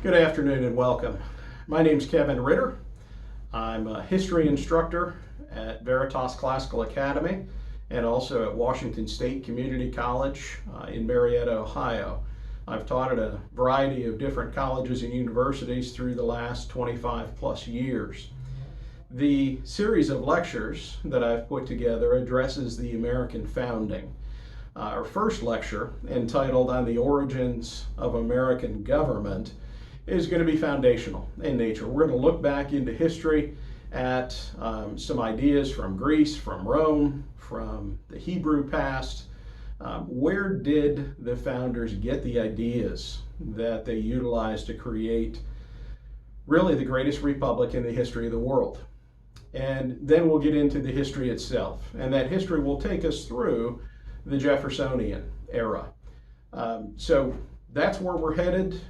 Good afternoon and welcome. My name is Kevin Ritter. I'm a history instructor at Veritas Classical Academy and also at Washington State Community College in Marietta, Ohio. I've taught at a variety of different colleges and universities through the last 25 plus years. The series of lectures that I've put together addresses the American founding. Our first lecture, entitled On the Origins of American Government, is going to be foundational in nature. We're going to look back into history at some ideas from Greece, from Rome, from the Hebrew past. Where did the founders get the ideas that they utilized to create really the greatest republic in the history of the world? And then we'll get into the history itself. And that history will take us through the Jeffersonian era. So that's where we're headed.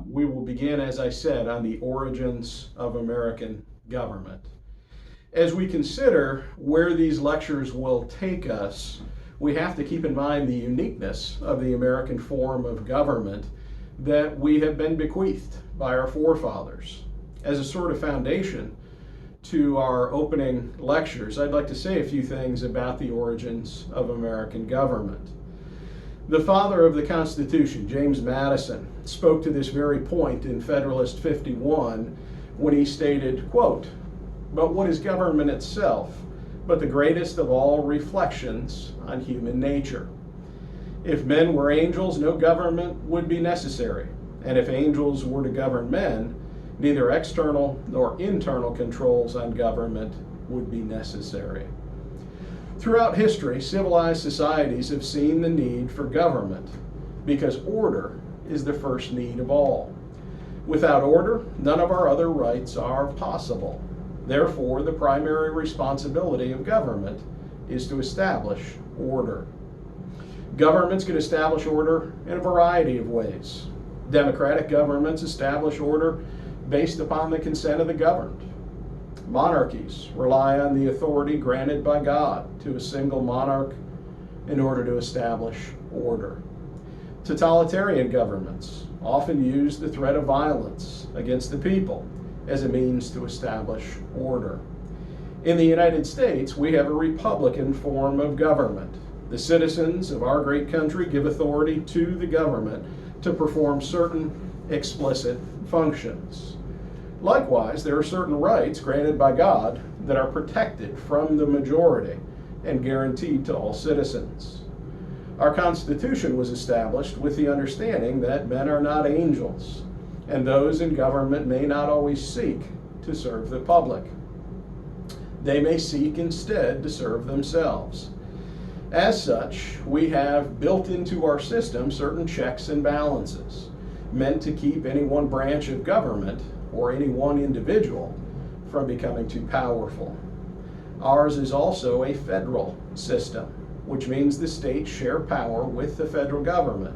We will begin, as I said, on the origins of American government. As we consider where these lectures will take us, we have to keep in mind the uniqueness of the American form of government that we have been bequeathed by our forefathers. As a sort of foundation to our opening lectures, I'd like to say a few things about the origins of American government. The father of the Constitution, James Madison, spoke to this very point in Federalist 51 when he stated, quote, "But what is government itself but the greatest of all reflections on human nature? If men were angels, no government would be necessary, and if angels were to govern men, neither external nor internal controls on government would be necessary." Throughout history, civilized societies have seen the need for government because order is the first need of all. Without order, none of our other rights are possible. Therefore, the primary responsibility of government is to establish order. Governments can establish order in a variety of ways. Democratic governments establish order based upon the consent of the governed. Monarchies rely on the authority granted by God to a single monarch in order to establish order. Totalitarian governments often use the threat of violence against the people as a means to establish order. In the United States, we have a republican form of government. The citizens of our great country give authority to the government to perform certain explicit functions. Likewise, there are certain rights granted by God that are protected from the majority and guaranteed to all citizens. Our Constitution was established with the understanding that men are not angels, and those in government may not always seek to serve the public. They may seek instead to serve themselves. As such, we have built into our system certain checks and balances, meant to keep any one branch of government or any one individual from becoming too powerful. Ours is also a federal system, which means the states share power with the federal government,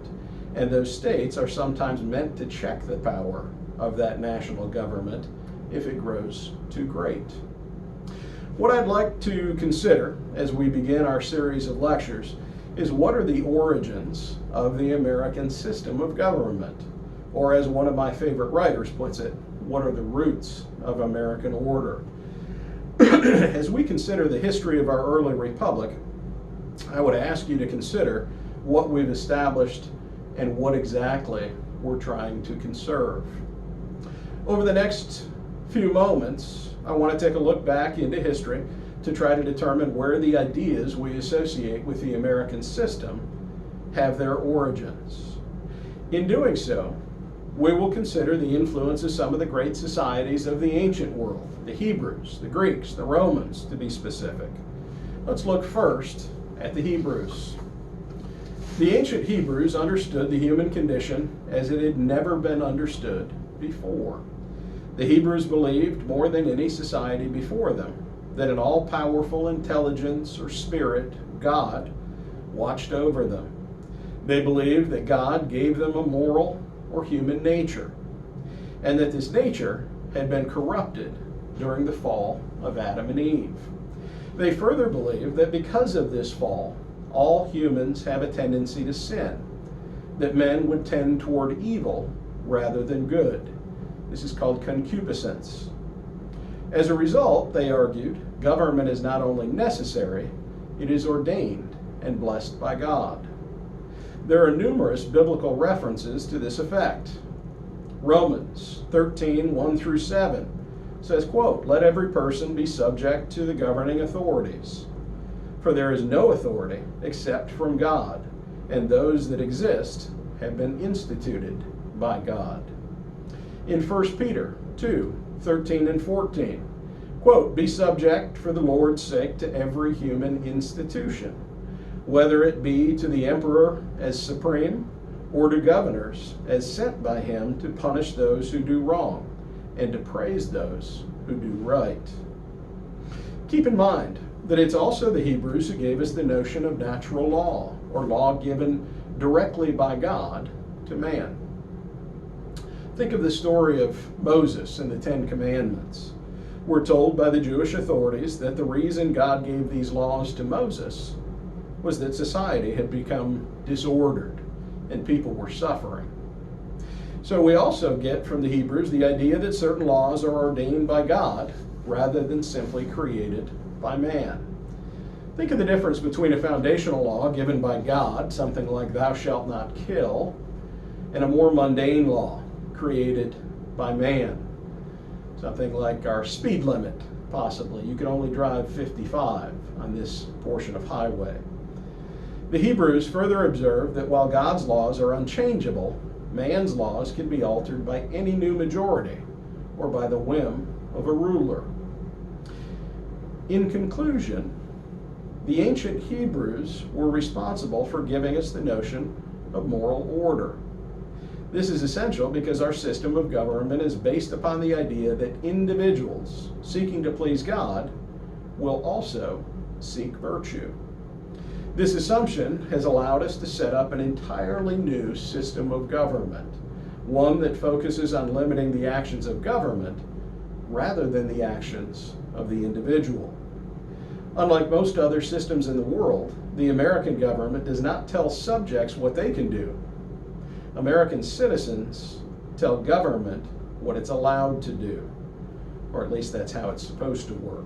and those states are sometimes meant to check the power of that national government if it grows too great. What I'd like to consider as we begin our series of lectures is what are the origins of the American system of government? Or as one of my favorite writers puts it, what are the roots of American order? As we consider the history of our early republic, I would ask you to consider what we've established and what exactly we're trying to conserve. Over the next few moments, I want to take a look back into history to try to determine where the ideas we associate with the American system have their origins. In doing so, we will consider the influence of some of the great societies of the ancient world, the Hebrews, the Greeks, the Romans, to be specific. Let's look first at the Hebrews. The ancient Hebrews understood the human condition as it had never been understood before. The Hebrews believed, more than any society before them, that an all-powerful intelligence or spirit, God, watched over them. They believed that God gave them a moral or human nature, and that this nature had been corrupted during the fall of Adam and Eve. They further believed that because of this fall, all humans have a tendency to sin, that men would tend toward evil rather than good. This is called concupiscence. As a result, they argued, government is not only necessary, it is ordained and blessed by God. There are numerous biblical references to this effect. Romans 13, 1 through 7 says, quote, "Let every person be subject to the governing authorities, for there is no authority except from God, and those that exist have been instituted by God." In 1 Peter 2, 13 and 14, quote, "Be subject for the Lord's sake to every human institution, whether it be to the emperor as supreme, or to governors as sent by him to punish those who do wrong, and to praise those who do right." Keep in mind that it's also the Hebrews who gave us the notion of natural law, or law given directly by God to man. Think of the story of Moses and the Ten Commandments. We're told by the Jewish authorities that the reason God gave these laws to Moses was that society had become disordered and people were suffering. So we also get from the Hebrews the idea that certain laws are ordained by God rather than simply created by man. Think of the difference between a foundational law given by God, something like "thou shalt not kill," and a more mundane law created by man, something like our speed limit, possibly. You can only drive 55 on this portion of highway. The Hebrews further observed that while God's laws are unchangeable, man's laws can be altered by any new majority or by the whim of a ruler. In conclusion, the ancient Hebrews were responsible for giving us the notion of moral order. This is essential because our system of government is based upon the idea that individuals seeking to please God will also seek virtue. This assumption has allowed us to set up an entirely new system of government, one that focuses on limiting the actions of government rather than the actions of the individual. Unlike most other systems in the world, the American government does not tell subjects what they can do. American citizens tell government what it's allowed to do, or at least that's how it's supposed to work.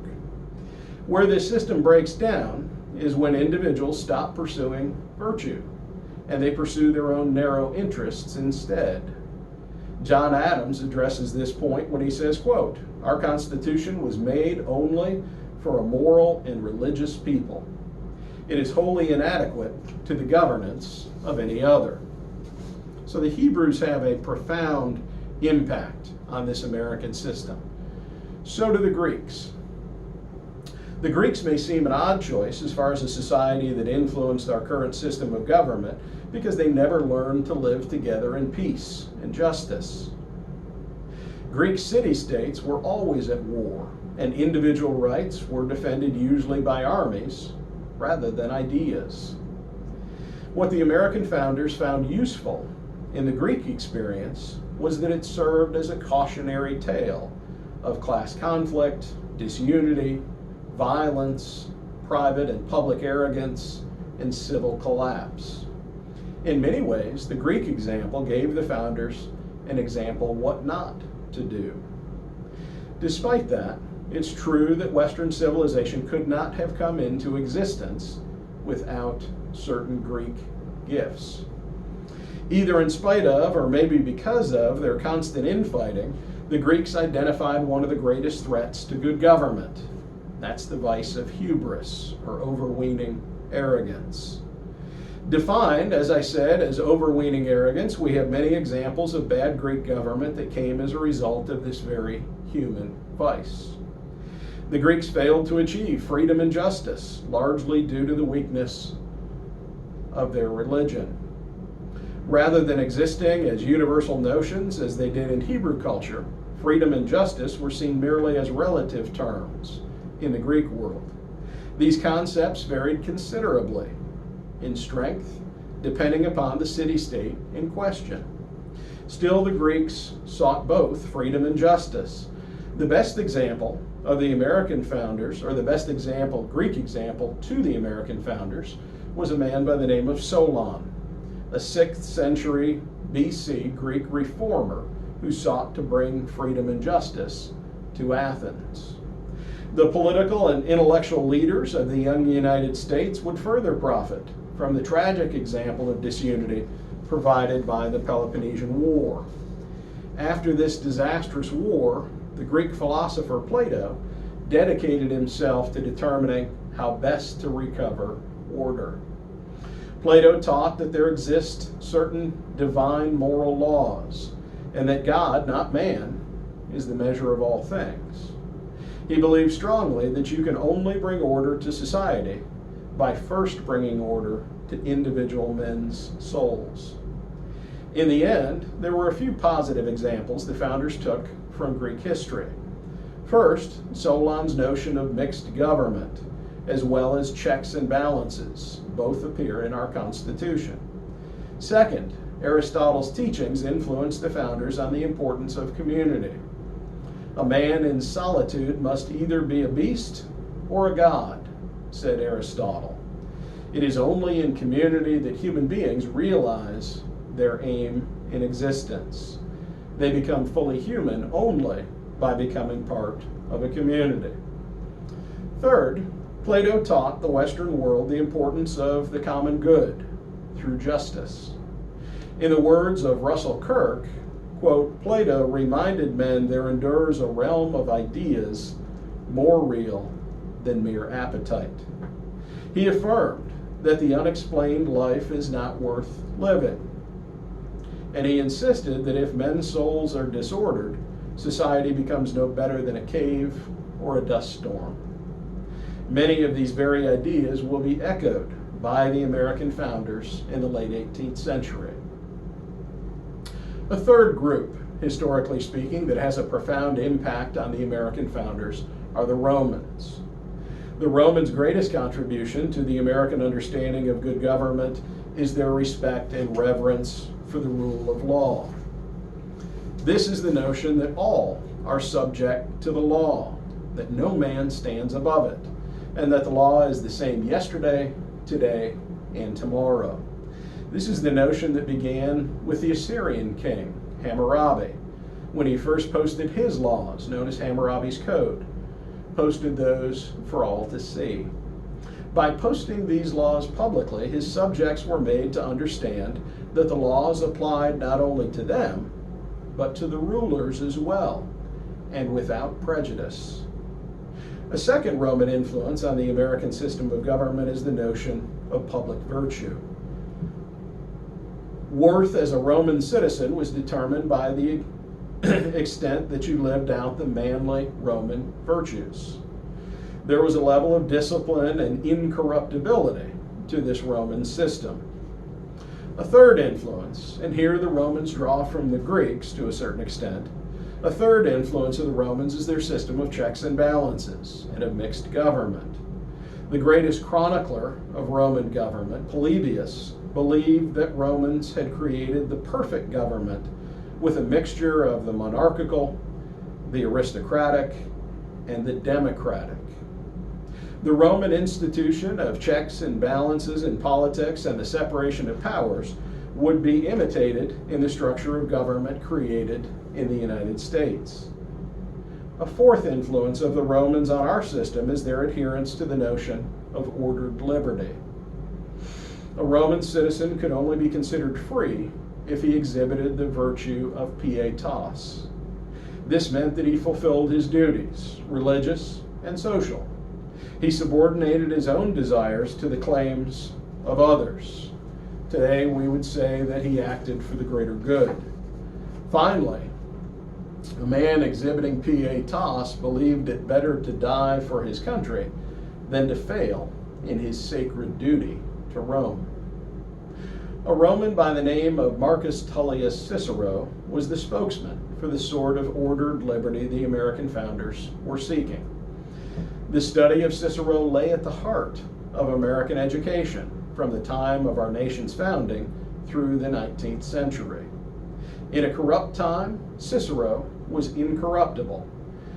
Where this system breaks down is when individuals stop pursuing virtue and they pursue their own narrow interests instead. John Adams addresses this point when he says, quote, "Our Constitution was made only for a moral and religious people. It is wholly inadequate to the governance of any other." So the Hebrews have a profound impact on this American system. So do the Greeks. The Greeks may seem an odd choice as far as a society that influenced our current system of government because they never learned to live together in peace and justice. Greek city-states were always at war, and individual rights were defended usually by armies rather than ideas. What the American founders found useful in the Greek experience was that it served as a cautionary tale of class conflict, disunity, violence, private and public arrogance, and civil collapse. In many ways, the Greek example gave the founders an example what not to do. Despite that, it's true that Western civilization could not have come into existence without certain Greek gifts. Either in spite of, or maybe because of, their constant infighting, the Greeks identified one of the greatest threats to good government. That's the vice of hubris, or overweening arrogance. Defined, as I said, as overweening arrogance, we have many examples of bad Greek government that came as a result of this very human vice. The Greeks failed to achieve freedom and justice, largely due to the weakness of their religion. Rather than existing as universal notions as they did in Hebrew culture, freedom and justice were seen merely as relative terms in the Greek world. These concepts varied considerably in strength, depending upon the city-state in question. Still, the Greeks sought both freedom and justice. The best example of the American founders, or the best example, Greek example to the American founders, was a man by the name of Solon, a 6th century BC Greek reformer who sought to bring freedom and justice to Athens. The political and intellectual leaders of the young United States would further profit from the tragic example of disunity provided by the Peloponnesian War. After this disastrous war, the Greek philosopher Plato dedicated himself to determining how best to recover order. Plato taught that there exist certain divine moral laws, and that God, not man, is the measure of all things. He believed strongly that you can only bring order to society by first bringing order to individual men's souls. In the end, there were a few positive examples the founders took from Greek history. First, Solon's notion of mixed government, as well as checks and balances. Both appear in our Constitution. Second, Aristotle's teachings influenced the founders on the importance of community. A man in solitude must either be a beast or a god, said Aristotle. It is only in community that human beings realize their aim in existence. They become fully human only by becoming part of a community. Third, Plato taught the Western world the importance of the common good through justice. In the words of Russell Kirk, quote, Plato reminded men there endures a realm of ideas more real than mere appetite. He affirmed that the unexplained life is not worth living. And he insisted that if men's souls are disordered, society becomes no better than a cave or a dust storm. Many of these very ideas will be echoed by the American founders in the late 18th century. A third group, historically speaking, that has a profound impact on the American founders are the Romans. The Romans' greatest contribution to the American understanding of good government is their respect and reverence for the rule of law. This is the notion that all are subject to the law, that no man stands above it, and that the law is the same yesterday, today, and tomorrow. This is the notion that began with the Assyrian king, Hammurabi, when he first posted his laws, known as Hammurabi's Code, posted those for all to see. By posting these laws publicly, his subjects were made to understand that the laws applied not only to them, but to the rulers as well, and without prejudice. A second Roman influence on the American system of government is the notion of public virtue. Worth as a Roman citizen was determined by the extent that you lived out the manly Roman virtues. There was a level of discipline and incorruptibility to this Roman system. A third influence, and here the Romans draw from the Greeks to a certain extent, a third influence of the Romans is their system of checks and balances and of mixed government. The greatest chronicler of Roman government, Polybius, believed that Romans had created the perfect government with a mixture of the monarchical, the aristocratic, and the democratic. The Roman institution of checks and balances in politics and the separation of powers would be imitated in the structure of government created in the United States. A fourth influence of the Romans on our system is their adherence to the notion of ordered liberty. A Roman citizen could only be considered free if he exhibited the virtue of pietas. This meant that he fulfilled his duties, religious and social. He subordinated his own desires to the claims of others. Today, we would say that he acted for the greater good. Finally, a man exhibiting pietas believed it better to die for his country than to fail in his sacred duty to Rome. A Roman by the name of Marcus Tullius Cicero was the spokesman for the sort of ordered liberty the American founders were seeking. The study of Cicero lay at the heart of American education from the time of our nation's founding through the 19th century. In a corrupt time, Cicero was incorruptible.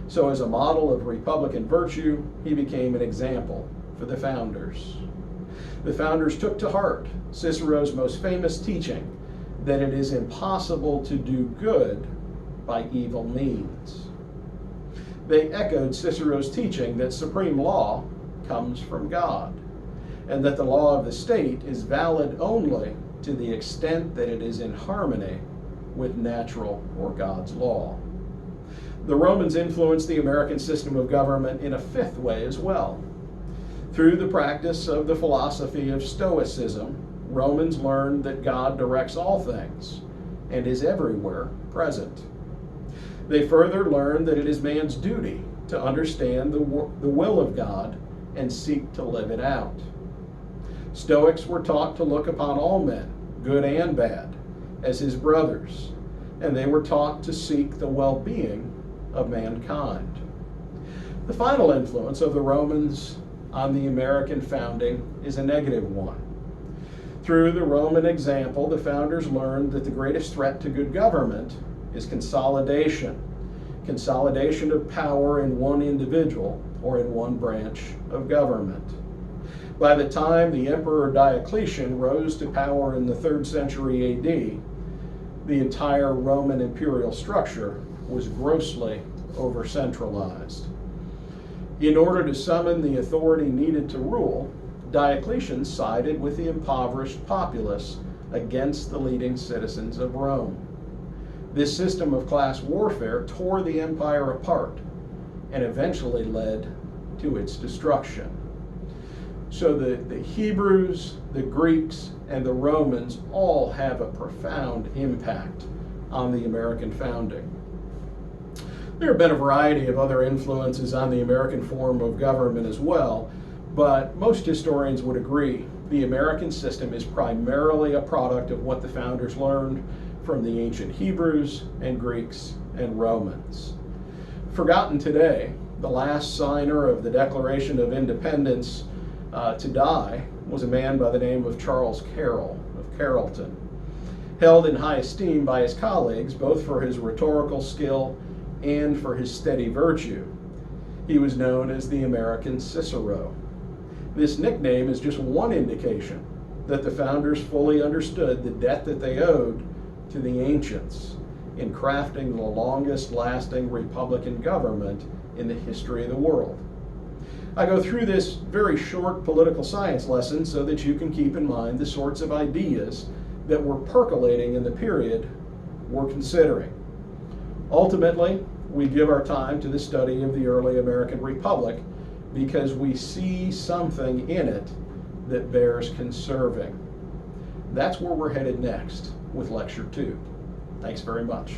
So as a model of Republican virtue, he became an example for the founders. The founders took to heart Cicero's most famous teaching that it is impossible to do good by evil means. They echoed Cicero's teaching that supreme law comes from God, and that the law of the state is valid only to the extent that it is in harmony with natural or God's law. The Romans influenced the American system of government in a fifth way as well. Through the practice of the philosophy of Stoicism, Romans learned that God directs all things and is everywhere present. They further learned that it is man's duty to understand the will of God and seek to live it out. Stoics were taught to look upon all men, good and bad, as his brothers, and they were taught to seek the well-being of mankind. The final influence of the Romans on the American founding is a negative one. Through the Roman example, the founders learned that the greatest threat to good government is consolidation of power in one individual or in one branch of government. By the time the Emperor Diocletian rose to power in the 3rd century AD, the entire Roman imperial structure was grossly over-centralized. In order to summon the authority needed to rule, Diocletian sided with the impoverished populace against the leading citizens of Rome. This system of class warfare tore the empire apart and eventually led to its destruction. So the Hebrews, the Greeks, and the Romans all have a profound impact on the American founding. There have been a variety of other influences on the American form of government as well, but most historians would agree the American system is primarily a product of what the founders learned from the ancient Hebrews and Greeks and Romans. Forgotten today, the last signer of the Declaration of Independence to die was a man by the name of Charles Carroll of Carrollton, held in high esteem by his colleagues both for his rhetorical skill and for his steady virtue. He was known as the American Cicero. This nickname is just one indication that the founders fully understood the debt that they owed to the ancients in crafting the longest lasting Republican government in the history of the world. I go through this very short political science lesson so that you can keep in mind the sorts of ideas that were percolating in the period we're considering. Ultimately, we give our time to the study of the early American Republic because we see something in it that bears conserving. That's where we're headed next with Lecture 2. Thanks very much.